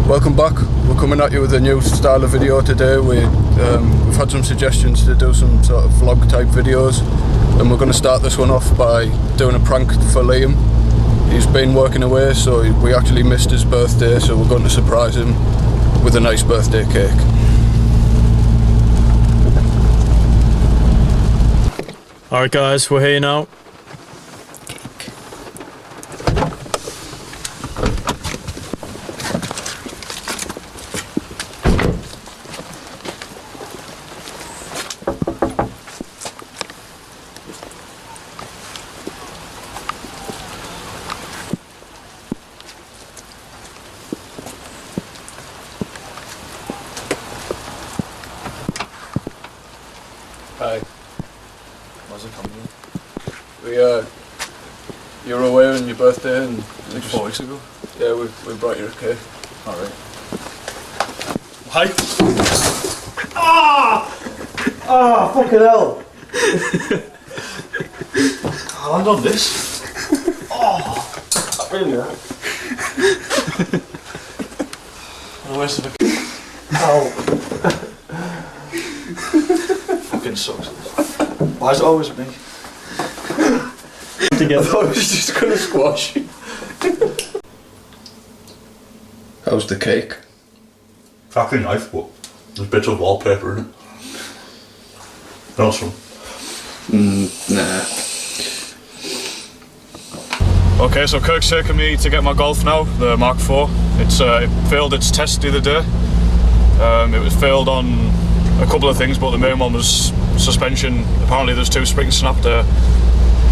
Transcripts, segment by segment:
Welcome back. We're coming at you with a new style of video today. We've had some suggestions to do some sort of vlog type videos, and we're going to start this one off by doing a prank for Liam. He's been working away, so we actually missed his birthday, so we're going to surprise him with a nice birthday cake. Alright guys, we're here now. Hi. Where's it coming from? You were away on your birthday and... Like 4 weeks ago? Yeah, we brought you a cake. Alright. Hi! Ah! Ah, fucking hell! I'll land on this. Oh! Really? Where's the... Ow! Fucking sucks. Why is it always me? I thought it was just gonna squash you. How's the cake? Fucking knife, but there's bits of wallpaper in it. Awesome. Nah. Okay, so Kirk's taking me to get my Golf now, the Mark IV. It failed its test the other day. It was failed on a couple of things, but the main one was suspension. Apparently there's 2 springs snapped there.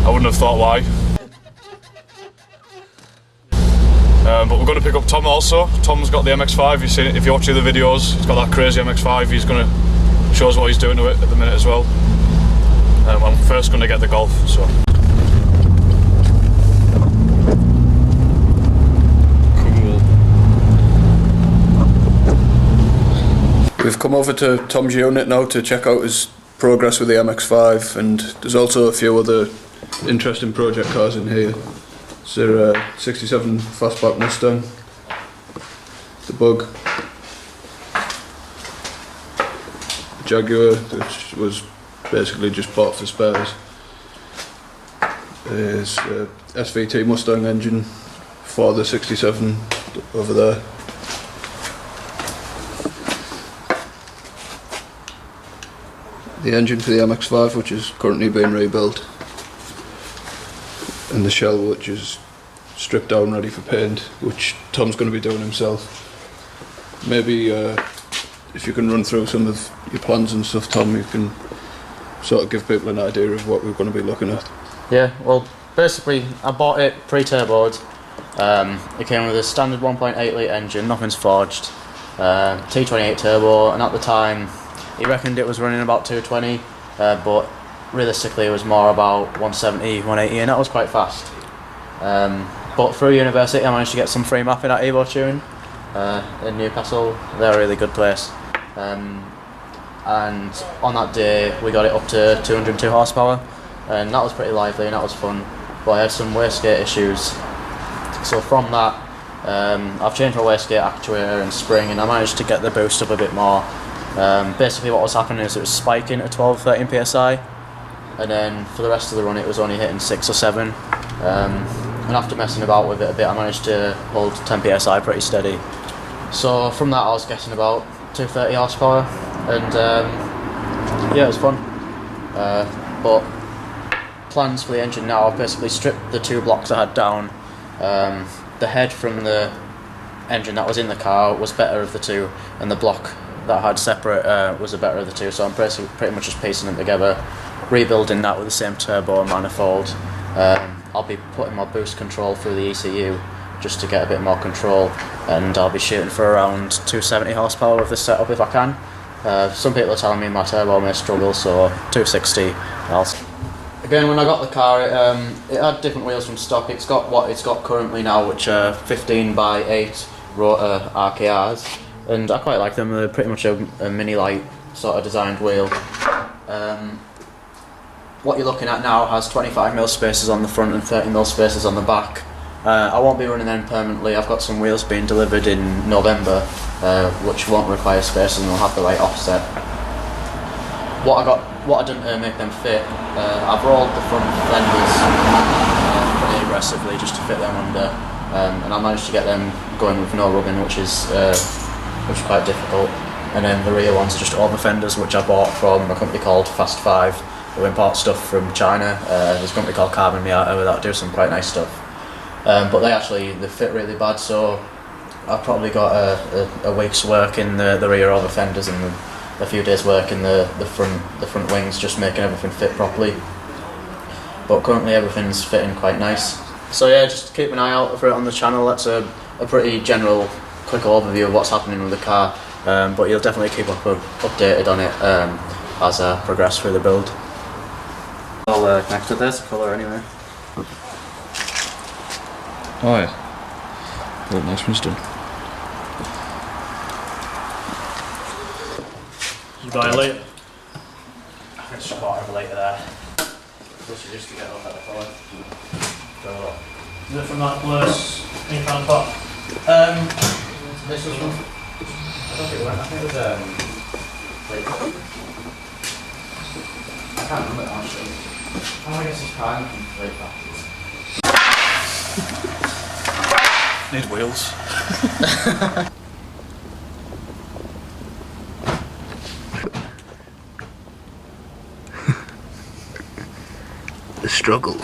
I wouldn't have thought why. But we're going to pick up Tom also. Tom's got the MX5, you've seen it if you watch the other videos. He's got that crazy MX5, he's going to show us what he's doing to it at the minute as well. I'm first going to get the Golf, so. Cool. We've come over to Tom's unit now to check out his progress with the MX5, and there's also a few other interesting project cars in here. There's a 67 fastback Mustang, the Bug, Jaguar, which was basically just bought for spares. There's a SVT Mustang engine for the 67 over there. The engine for the MX5, which is currently being rebuilt, and the shell, which is stripped down ready for paint, which Tom's going to be doing himself. Maybe if you can run through some of your plans and stuff, Tom, you can sort of give people an idea of what we're going to be looking at. Yeah, well, basically I bought it pre-turboed. It came with a standard 1.8 litre engine, nothing's forged, T28 turbo, and at the time he reckoned it was running about 220, but realistically it was more about 170, 180, and that was quite fast. But through university I managed to get some free mapping at Evo Tune in Newcastle. They're a really good place. And on that day we got it up to 202 horsepower, and that was pretty lively and that was fun, but I had some wastegate issues. So from that I've changed my wastegate actuator and spring, and I managed to get the boost up a bit more. Basically what was happening is it was spiking at 12-13 psi, and then for the rest of the run it was only hitting 6 or 7, and after messing about with it a bit I managed to hold 10 psi pretty steady. So from that I was getting about 230 horsepower, and yeah, it was fun. But plans for the engine now, I've basically stripped the 2 blocks I had down. The head from the engine that was in the car was better of the 2, and the block that I had separate was the better of the 2, so I'm pretty much just piecing them together, rebuilding that with the same turbo and manifold. I'll be putting my boost control through the ECU just to get a bit more control, and I'll be shooting for around 270 horsepower with this setup if I can. Some people are telling me my turbo may struggle, so 260. Again, when I got the car, it had different wheels from stock. It's got what it's got currently now, which are 15x8 rotor RKRs, and I quite like them. They're pretty much a mini light sort of designed wheel. What you're looking at now has 25mm spacers on the front and 30mm spacers on the back. I won't be running them permanently. I've got some wheels being delivered in November, which won't require space and they'll have the right offset. What I done to make them fit, I've rolled the front fenders pretty aggressively just to fit them under, and I managed to get them going with no rubbing, which is quite difficult. And then the rear ones are just over fenders, which I bought from a company called Fast 5, who import stuff from China. There's a company called Carbon Miata that do some quite nice stuff. But they fit really bad, so I've probably got a week's work in the rear over fenders and a few days work in the front wings, just making everything fit properly. But currently everything's fitting quite nice. So yeah, just keep an eye out for it on the channel. That's a pretty general, quick overview of what's happening with the car. But you'll definitely keep updated on it as I progress through the build. I'll connect to this colour anyway. Oh yeah. Well, nice one's done. You buy a later? I think it's just bought a later there. This is just to get a better colour. Is it from that place in Crown Park? This was from... I don't think it went. I think it was like, I can't remember actually. I guess it's prime from late factories. Need wheels. The struggle.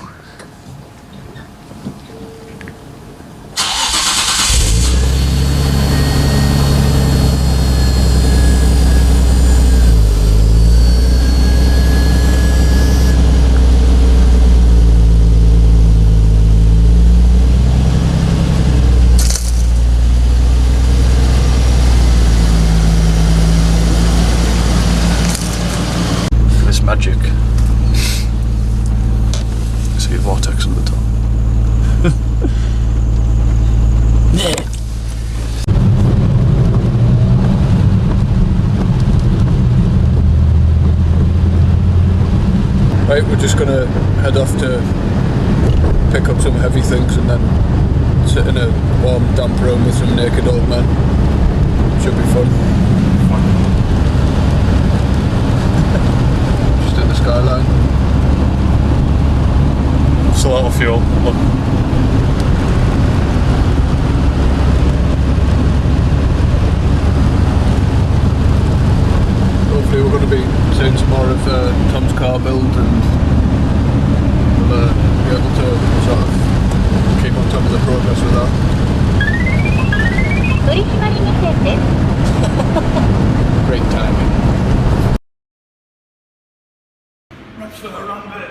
Magic. See a vortex at the top. Right, we're just gonna head off to pick up some heavy things and then sit in a warm, damp room with some naked old men. Should be fun. Skyline. Still out of fuel. Look. Hopefully we're going to be seeing some more of Tom's car build and we'll be able to sort of keep on top of the progress with that. Great timing. Reps for the run bit.